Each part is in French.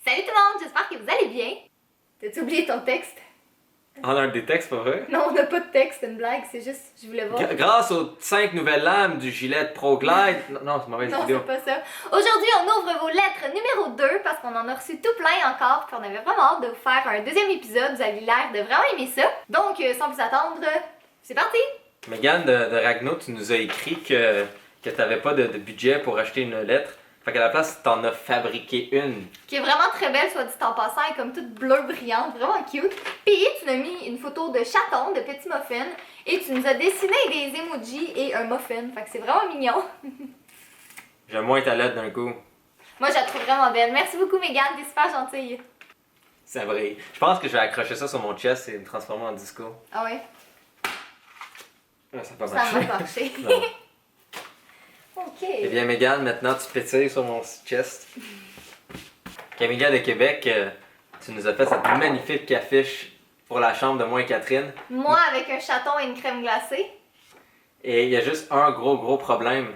Salut tout le monde, j'espère que vous allez bien. T'as-tu oublié ton texte? On a un des textes, pas vrai? Non, on n'a pas de texte, c'est une blague, c'est juste, je voulais voir. Grâce aux 5 nouvelles lames du gilet Pro Glide. Non, c'est mauvaise Non, vidéo. c'est pas ça. Aujourd'hui, on ouvre vos lettres numéro 2 parce qu'on en a reçu tout plein encore, puis on avait vraiment hâte de vous faire un deuxième épisode. Vous avez l'air de vraiment aimer ça. Donc, sans plus attendre, c'est parti! Megan de Ragno, tu nous as écrit que t'avais pas de budget pour acheter une lettre. Fait qu'à la place, t'en as fabriqué une. Qui est vraiment très belle, soit dit en passant, elle est comme toute bleue brillante, vraiment cute. Puis tu nous as mis une photo de chaton, de petit muffin, et tu nous as dessiné des emojis et un muffin. Fait que c'est vraiment mignon. J'aime moins ta lettre d'un coup. Moi, je la trouve vraiment belle. Merci beaucoup, Megan, t'es super gentille. C'est vrai. Je pense que je vais accrocher ça sur mon chest et me transformer en disco. Ah ouais? Ah, ça va Ça marcher. va marcher. Non. Ok. Eh bien, Megan, maintenant tu pétilles sur mon chest. Camilla de Québec, tu nous as fait cette magnifique affiche pour la chambre de moi et Catherine. Moi, avec un chaton et une crème glacée. Et il y a juste un gros problème.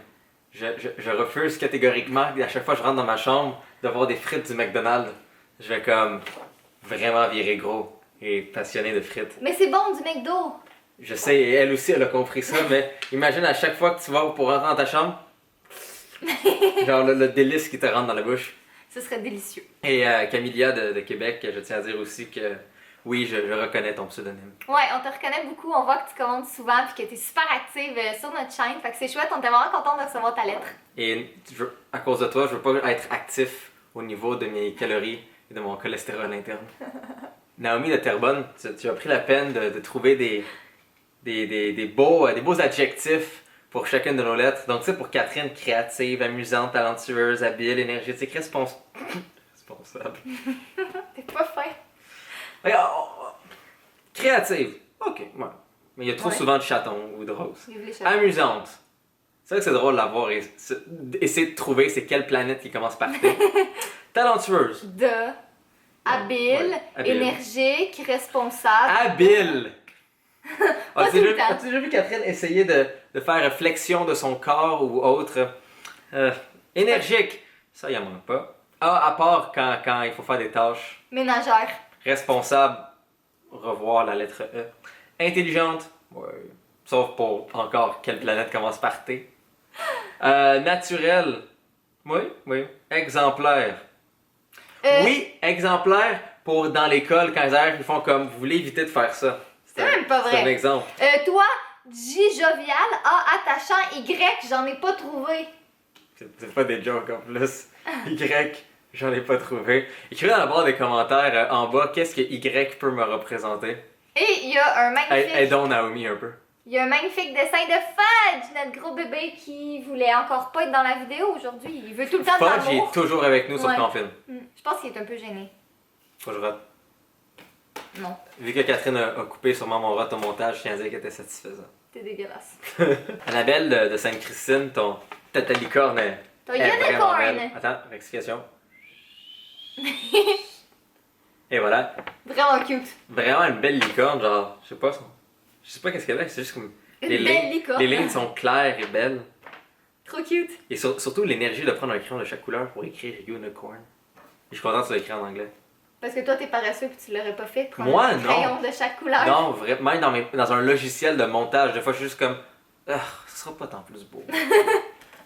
Je refuse catégoriquement, à chaque fois que je rentre dans ma chambre, de voir des frites du McDonald's. Je vais comme vraiment virer gros et passionné de frites. Mais c'est bon, du McDo. Je sais, et elle aussi, elle a compris ça, mais imagine à chaque fois que tu vas pour rentrer dans ta chambre, genre le délice qui te rentre dans la bouche. Ce serait délicieux. Et Camilla de Québec, je tiens à dire aussi que oui, je reconnais ton pseudonyme. Ouais, on te reconnaît beaucoup. On voit que tu commandes souvent et que tu es super active sur notre chaîne. Fait que c'est chouette. On était vraiment contents de recevoir ta lettre. Et à cause de toi, je veux pas être actif au niveau de mes calories et de mon cholestérol interne. Naomi de Terrebonne, tu as pris la peine de trouver des beaux adjectifs pour chacune de nos lettres. Donc, tu sais, pour Catherine, créative, amusante, talentueuse, habile, énergétique, responsable. T'es pas fin. Créative. Ok, ouais. Mais il y a trop Ouais. souvent de chatons ou de roses. Vive les chatons. Amusante. C'est vrai que c'est drôle de la voir et essayer de trouver c'est quelle planète qui commence par T. Talentueuse. Habile, Ouais, habile. Énergique, responsable. Habile. Pas As-tu tout le déjà, temps. as-tu déjà vu Catherine essayer de faire flexion de son corps ou autre? Énergique. Ça, il en manque pas. Ah, à part quand il faut faire des tâches. Ménagère. Responsable. Revoir la lettre E. Intelligente. Ouais. Sauf pour encore quelle planète commence par T. Naturel. Oui. Exemplaire. Oui, exemplaire pour dans l'école quand ils arrivent, ils font comme vous voulez éviter de faire ça. C'est même pas C'est un vrai. exemple. Toi, J jovial, A attachant, Y, j'en ai pas trouvé. C'est pas des jokes en plus. Y, j'en ai pas trouvé. Écrivez dans la barre des commentaires en bas qu'est-ce que Y peut me représenter. Et il y a un magnifique. Aidons Naomi un peu. Il y a un magnifique dessin de Fudge, notre gros bébé qui voulait encore pas être dans la vidéo aujourd'hui. Il veut tout le temps de Fudge il l'amour. est toujours avec nous sur Ouais. Confine. Je pense qu'il est un peu gêné. Faut que je rate. Non, Vu que Catherine a coupé sûrement mon rate au montage, je tiens à dire qu'elle était satisfaisante. t'es dégueulasse. Annabelle de Sainte-Christine, ta licorne est. Ton est vraiment unicorn! belle. Attends, rectification. Et voilà. Vraiment cute. Vraiment une belle licorne, genre, je sais pas qu'est-ce qu'elle a, c'est juste comme. Une belle licorne. Les lignes sont claires et belles. Trop cute. Et surtout l'énergie de prendre un crayon de chaque couleur pour écrire unicorn. Et je suis content que tu l'aies écrit en anglais. Parce que toi, t'es paresseux et tu l'aurais pas fait de prendre Moi, un non. crayon de chaque couleur. Non, vraiment, même dans un logiciel de montage, des fois je suis juste comme. Ah, ce sera pas tant plus beau.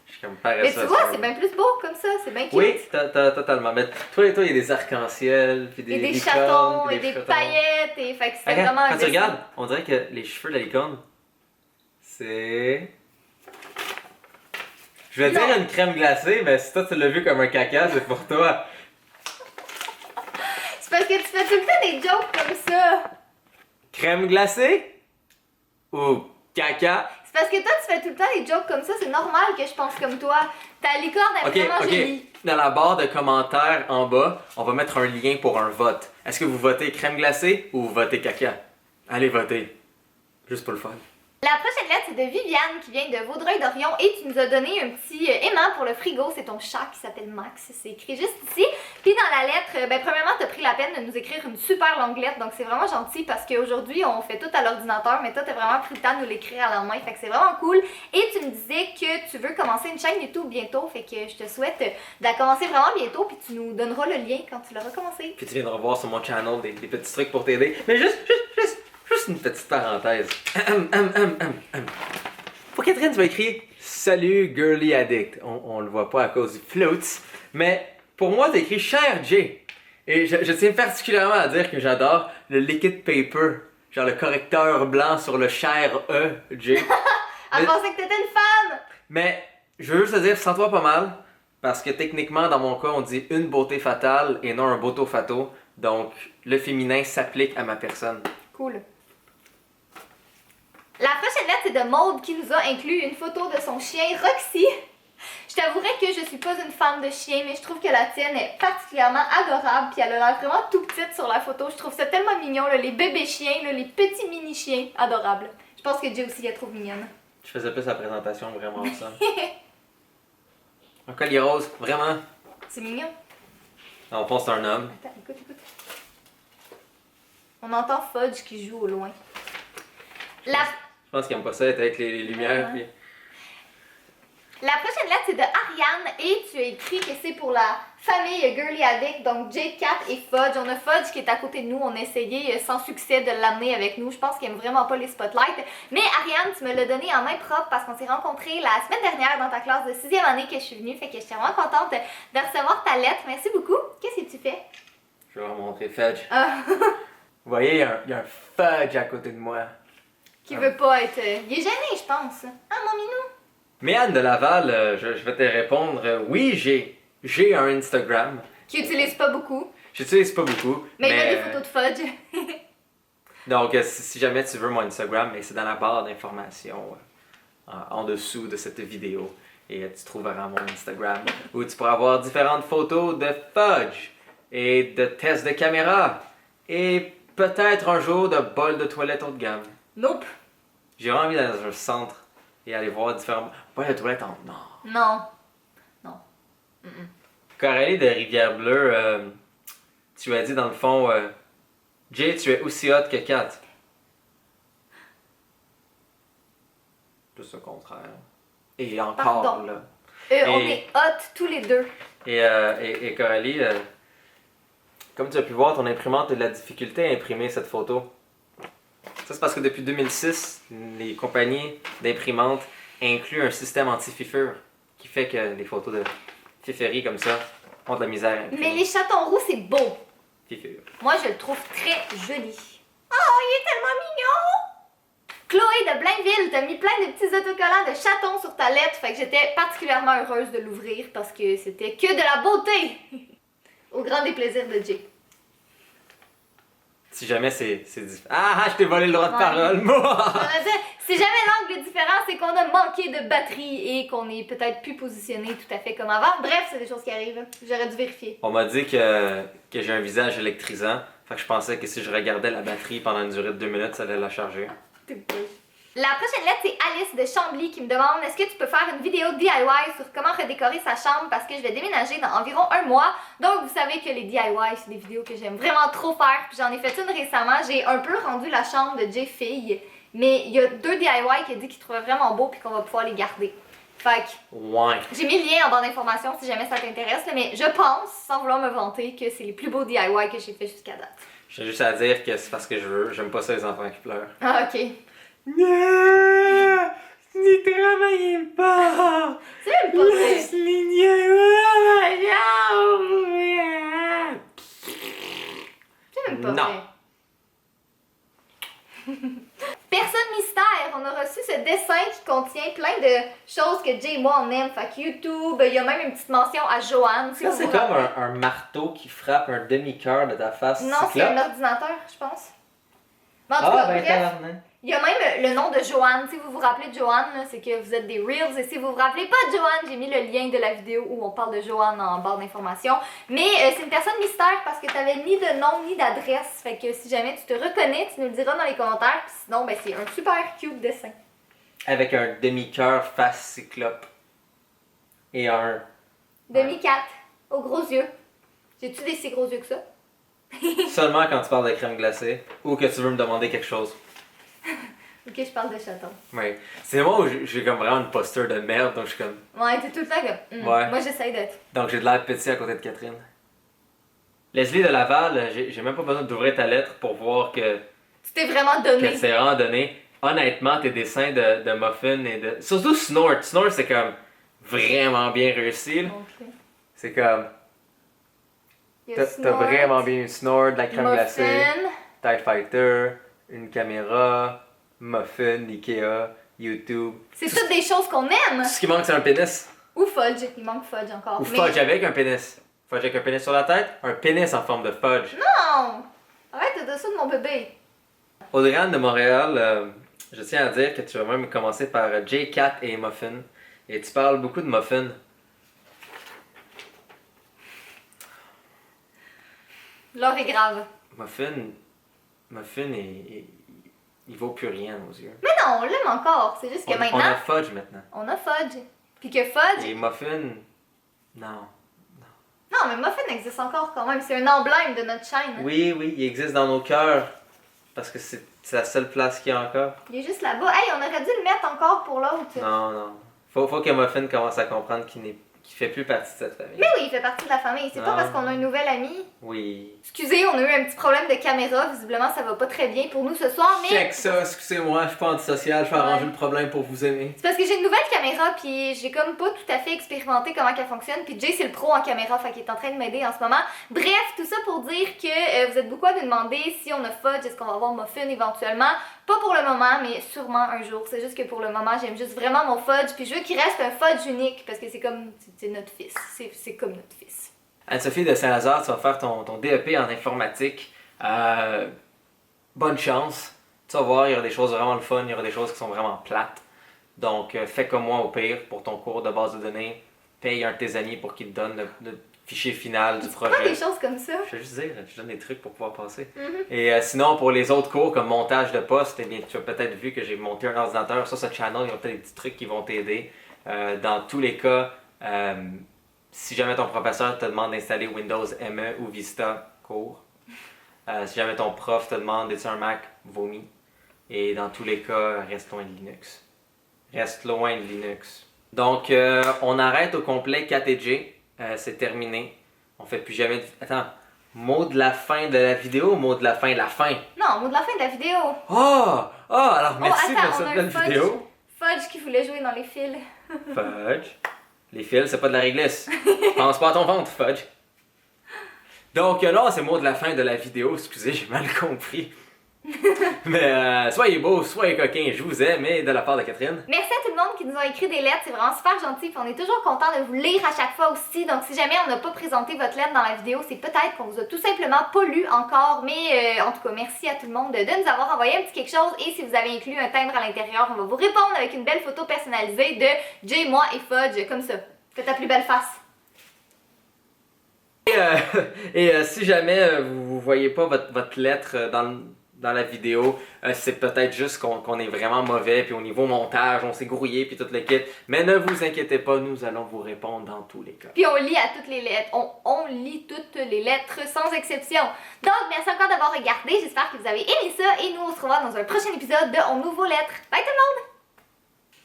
Je suis comme paresseux. Mais tu vois, c'est bien plus beau comme ça, c'est bien cute. Oui, totalement. Mais toi, il y a des arcs-en-ciel, puis des Et des licornes, chatons, puis et des chatons. paillettes, et fait que c'est Regarde, vraiment un quand tu dessin. regardes, on dirait que les cheveux de la licorne, c'est. Je vais Non. dire une crème glacée, mais si toi tu l'as vu comme un caca, c'est pour toi. C'est parce que tu fais tout le temps des jokes comme ça. Crème glacée ou caca? C'est parce que toi, tu fais tout le temps des jokes comme ça, c'est normal que je pense comme toi. Ta licorne est vraiment Ok. jolie. Dans la barre de commentaires en bas, on va mettre un lien pour un vote. Est-ce que vous votez crème glacée ou vous votez caca? Allez voter. Juste pour le fun. La prochaine lettre, c'est de Viviane qui vient de Vaudreuil-Dorion et tu nous as donné un petit aimant pour le frigo. C'est ton chat qui s'appelle Max. C'est écrit juste ici. Puis dans la lettre, premièrement, tu as pris la peine de nous écrire une super longue lettre. Donc c'est vraiment gentil parce qu'aujourd'hui, on fait tout à l'ordinateur, mais toi, tu as vraiment pris le temps de nous l'écrire à la main. Fait que c'est vraiment cool. Et tu me disais que tu veux commencer une chaîne YouTube bientôt. Fait que je te souhaite de la commencer vraiment bientôt. Puis tu nous donneras le lien quand tu l'auras commencé. Puis tu viendras voir sur mon channel des petits trucs pour t'aider. Mais juste une petite parenthèse. Pour Catherine, tu vas écrire Salut Girly Addict. On le voit pas à cause du floats. Mais pour moi, tu écrit Cher Jay. Et je tiens particulièrement à dire que j'adore le liquid paper. Genre le correcteur blanc sur le Cher E, Jay. Elle pensait que t'étais une femme! Mais je veux juste te dire, sens-toi pas mal. Parce que techniquement, dans mon cas, on dit une beauté fatale et non un boto fato. Donc, le féminin s'applique à ma personne. Cool. La prochaine lettre, c'est de Maude qui nous a inclus une photo de son chien Roxy. Je t'avouerais que je suis pas une fan de chien, mais je trouve que la tienne est particulièrement adorable. Puis elle a l'air vraiment tout petite sur la photo. Je trouve ça tellement mignon, là, les bébés chiens, là, les petits mini chiens adorables. Je pense que Jay aussi la trouve mignonne. Je faisais plus la présentation vraiment ça. Un collier rose, vraiment. C'est mignon. On pense que c'est un homme. Attends, écoute. On entend Fudge qui joue au loin. Je pense qu'il aime pas ça être avec les lumières. Puis... La prochaine lettre, c'est de Ariane et tu as écrit que c'est pour la famille Girly Addict, donc Jay, Kat et Fudge. On a Fudge qui est à côté de nous, on a essayé sans succès de l'amener avec nous. Je pense qu'il aime vraiment pas les spotlights. Mais Ariane, tu me l'as donné en main propre parce qu'on s'est rencontrés la semaine dernière dans ta classe de 6e année que je suis venue. Fait que je suis vraiment contente de recevoir ta lettre. Merci beaucoup. Qu'est-ce que tu fais? Je vais vous montrer Fudge. Ah. Vous voyez, il y a un Fudge à côté de moi. Qui veut pas être... Il est gêné, je pense. Ah, mon minou! Mais Anne de Laval, je vais te répondre. Oui, j'ai un Instagram. Qui utilise pas beaucoup. J'utilise pas beaucoup. Mais il y a des photos de Fudge. Donc, si jamais tu veux mon Instagram, c'est dans la barre d'informations en dessous de cette vidéo. Et tu trouveras mon Instagram où tu pourras avoir différentes photos de Fudge et de tests de caméra. Et peut-être un jour de bol de toilette haut de gamme. Nope. J'ai vraiment envie d'aller dans un centre et aller voir différents bols de toilette en or. Non. Coralie de Rivière-Bleue, tu as dit dans le fond, Jay, tu es aussi hot que Kat. Plus le contraire. Et encore, Pardon. là. On est hot tous les deux. Et Coralie, comme tu as pu voir, ton imprimante a de la difficulté à imprimer cette photo. Ça, c'est parce que depuis 2006, les compagnies d'imprimantes incluent un système anti-fifure qui fait que les photos de fiferie comme ça ont de la misère à imprimer. Mais les chatons roux, c'est beau. Fifure. Moi, je le trouve très joli. Oh, il est tellement mignon! Chloé de Blainville, t'as mis plein de petits autocollants de chatons sur ta lettre, fait que j'étais particulièrement heureuse de l'ouvrir parce que c'était que de la beauté! Au grand déplaisir de Jay. Si jamais c'est difficile. Ah, je t'ai volé le droit de parole, moi! Si jamais l'angle est différent, c'est qu'on a manqué de batterie et qu'on est peut-être plus positionné tout à fait comme avant. Bref, c'est des choses qui arrivent. J'aurais dû vérifier. On m'a dit que j'ai un visage électrisant, fait que je pensais que si je regardais la batterie pendant une durée de 2 minutes, ça allait la charger. La prochaine lettre, c'est Alice de Chambly qui me demande est-ce que tu peux faire une vidéo DIY sur comment redécorer sa chambre parce que je vais déménager dans environ 1 mois. Donc, vous savez que les DIY, c'est des vidéos que j'aime vraiment trop faire. Puis j'en ai fait une récemment. J'ai un peu rendu la chambre de Jay Fille. Mais il y a 2 DIY qui a dit qu'il trouvait vraiment beau puis qu'on va pouvoir les garder. Fait que Ouais. j'ai mis le lien en barre d'informations si jamais ça t'intéresse. Mais je pense, sans vouloir me vanter, que c'est les plus beaux DIY que j'ai fait jusqu'à date. J'ai juste à dire que c'est parce que j'aime pas ça les enfants qui pleurent. Ah, ok. Non! N'y travaillez pas! C'est même pas vrai. C'est même pas Non. vrai. Personne mystère, on a reçu ce dessin qui contient plein de choses que Jay et moi on aime. Fait que YouTube, il y a même une petite mention à Joanne. Ça, c'est comme un marteau qui frappe un demi-cœur de ta face. Non, c'est un ordinateur, je pense. Mais en tout Ah, cas, ben, bref, tabarnak. il y a même le nom de Joanne. Si vous vous rappelez de Joanne, là, c'est que vous êtes des Reels. Et si vous vous rappelez pas de Joanne, j'ai mis le lien de la vidéo où on parle de Joanne en barre d'informations. Mais c'est une personne mystère parce que tu n'avais ni de nom ni d'adresse. Fait que si jamais tu te reconnais, tu nous le diras dans les commentaires. Puis sinon, ben, c'est un super cute dessin. avec un demi-cœur face cyclope. Et un... Demi-4, aux gros yeux. J'ai-tu des si gros yeux que ça? Seulement quand tu parles de crème glacée ou que tu veux me demander quelque chose. Ok, je parle de chaton. Oui. C'est moi où j'ai comme vraiment une posture de merde, donc je suis comme... Ouais, t'es tout le temps comme. Ouais. Moi, j'essaye d'être. Donc j'ai de l'air petit à côté de Catherine. Leslie de Laval, j'ai même pas besoin d'ouvrir ta lettre pour voir que Tu t'es vraiment donné. c'est vraiment donné. Honnêtement, tes dessins de muffin et de... Surtout Snort. Snort, c'est comme vraiment bien réussi. Là. Ok. C'est comme... Il y a T'as Snort, vraiment bien une Snort, de la crème glacée, Muffin. TIE Fighter, une caméra, muffin, Ikea, YouTube. C'est toutes des choses qu'on aime. Tout ce qui manque, c'est un pénis. Ou fudge. Il manque fudge encore. Ou Mais- fudge avec un pénis. Fudge avec un pénis sur la tête, un pénis en forme de fudge. Non! Arrête de ça de mon bébé. Audrey-Anne de Montréal, je tiens à dire que tu vas même commencer par J-Cat et Muffin. Et tu parles beaucoup de Muffin. L'heure est grave. Muffin, il vaut plus rien à nos yeux. Mais non, on l'aime encore. C'est juste que On maintenant, a Fudge maintenant. on a fudge. Puis que fudge. Et Muffin, non. Non, mais Muffin existe encore quand même. C'est un emblème de notre chaîne. Oui, il existe dans nos cœurs. Parce que c'est la seule place qu'il y a encore. Il est juste là-bas. Hey, on aurait dû le mettre encore pour l'autre. Non. Faut que Muffin commence à comprendre qu'il fait plus partie de cette famille. Mais oui, il fait partie de la famille. C'est pas Non. parce qu'on a un nouvel ami. Oui. Excusez, on a eu un petit problème de caméra. Visiblement, ça va pas très bien pour nous ce soir. Mais Check ça, excusez-moi, je suis pas antisocial, je vais arranger le problème pour vous aimer. c'est parce que j'ai une nouvelle caméra. Puis j'ai comme pas tout à fait expérimenté comment elle fonctionne. Puis Jay, c'est le pro en caméra. Fait qu'il est en train de m'aider en ce moment. Bref, tout ça pour dire que vous êtes beaucoup à nous demander si on a fudge. Est-ce qu'on va avoir muffin éventuellement? Pas pour le moment, mais sûrement un jour. C'est juste que pour le moment, j'aime juste vraiment mon fudge. Puis je veux qu'il reste un fudge unique parce que c'est comme. C'est notre fils. C'est comme notre fils. Anne-Sophie de Saint-Lazare, tu vas faire ton DEP en informatique. Bonne chance. Tu vas voir, il y aura des choses vraiment le fun, il y aura des choses qui sont vraiment plates. Donc, fais comme moi au pire pour ton cours de base de données. Paye un de tes amis pour qu'il te donne le fichier final du Pas projet. des choses comme ça. Je vais juste dire, je te donne des trucs pour pouvoir passer. Mhm. Et sinon, pour les autres cours comme montage de poste, eh bien, tu as peut-être vu que j'ai monté un ordinateur sur ce channel. Il y a peut-être des petits trucs qui vont t'aider. Dans tous les cas, si jamais ton professeur te demande d'installer Windows ME ou Vista, cours. Si jamais ton prof te demande d'être un Mac, vomis. Et dans tous les cas, reste loin de Linux. Reste loin de Linux. Donc, on arrête au complet 4 et J. C'est terminé. On fait plus jamais de... Attends, mot de la fin de la vidéo ou mot de la fin de la fin? Non, mot de la fin de la vidéo. Alors merci attends, pour cette on a belle un fudge. vidéo. Fudge qui voulait jouer dans les fils. Fudge. Les fils, c'est pas de la réglisse. Pense pas à ton ventre, Fudge. Donc là, c'est le mot de la fin de la vidéo. Excusez, j'ai mal compris. Mais soyez beaux, soyez coquins, je vous aime, et de la part de Catherine. Merci à tout le monde qui nous a écrit des lettres, c'est vraiment super gentil, puis on est toujours content de vous lire à chaque fois aussi. Donc si jamais on n'a pas présenté votre lettre dans la vidéo, c'est peut-être qu'on vous a tout simplement pas lu encore, mais en tout cas merci à tout le monde de nous avoir envoyé un petit quelque chose. Et si vous avez inclus un timbre à l'intérieur, on va vous répondre avec une belle photo personnalisée de Jay, moi et Fudge, comme ça. Fais ta plus belle face. Et si jamais vous voyez pas votre lettre dans la vidéo, c'est peut-être juste qu'on est vraiment mauvais, puis au niveau montage, on s'est grouillé, puis tout le kit. Mais ne vous inquiétez pas, nous allons vous répondre dans tous les cas. Puis on lit à toutes les lettres, on lit toutes les lettres sans exception. Donc merci encore d'avoir regardé, j'espère que vous avez aimé ça, et nous on se revoit dans un prochain épisode de On ouvre vos lettres. Bye tout le monde!